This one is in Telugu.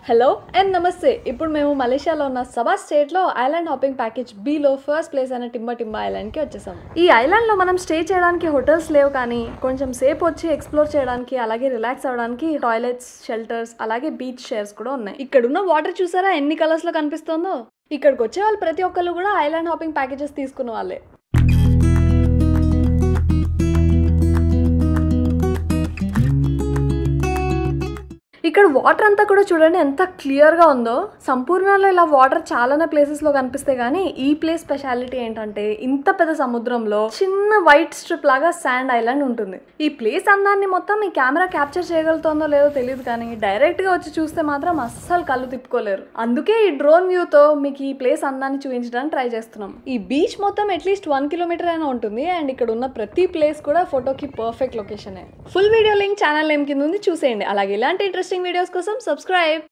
హలో అండ్ నమస్తే. ఇప్పుడు మేము మలేషియాలో ఉన్న సబా స్టేట్లో island hopping package below first place అయిన టింబా ఐలాండ్కి వచ్చేసాం. ఈ ఐలాండ్లో మనం స్టే చేయడానికి హోటల్స్ లేవు, కానీ కొంచెం సేపు వచ్చి ఎక్స్ప్లోర్ చేయడానికి అలాగే రిలాక్స్ అవ్వడానికి టాయిలెట్స్, షెల్టర్స్ అలాగే బీచ్ షేర్స్ కూడా ఉన్నాయి. ఇక్కడ ఉన్న వాటర్ చూసారా ఎన్ని కలర్స్లో కనిపిస్తుందో. ఇక్కడికి వచ్చే వాళ్ళు ప్రతి ఒక్కళ్ళు కూడా ఐలాండ్ హాపింగ్ ప్యాకేజెస్ తీసుకున్న వాళ్ళే. ఇక్కడ వాటర్ అంతా కూడా చూడండి ఎంత క్లియర్గా ఉందో. సంపూర్ణలో ఇలా వాటర్ చాలానే ప్లేసెస్లో కనిపిస్తాయి, కానీ ఈ ప్లేస్ స్పెషాలిటీ ఏంటంటే ఇంత పెద్ద సముద్రంలో చిన్న వైట్ స్ట్రిప్ లాగా శాండ్ ఐలాండ్ ఉంటుంది. ఈ ప్లేస్ అందాన్ని మొత్తం ఈ కెమెరా క్యాప్చర్ చేయగలుగుతుందో లేదో తెలియదు, కానీ డైరెక్ట్గా వచ్చి చూస్తే మాత్రం అస్సలు కళ్ళు తిప్పుకోలేరు. అందుకే ఈ డ్రోన్ వ్యూతో మీకు ఈ ప్లేస్ అందాన్ని చూపించడానికి ట్రై చేస్తున్నాం. ఈ బీచ్ మొత్తం అట్లీస్ట్ 1 కిలోమీటర్ అయినా ఉంటుంది, అండ్ ఇక్కడ ఉన్న ప్రతి ప్లేస్ కూడా ఫోటోకి పర్ఫెక్ట్ లొకేషనే. Full video link channel name కింద ఉంది, చూసేయండి. అలాగే ఇలాంటి ఇంట్రెస్టింగ్ వీడియోస్ కోసం సబ్స్క్రైబ్.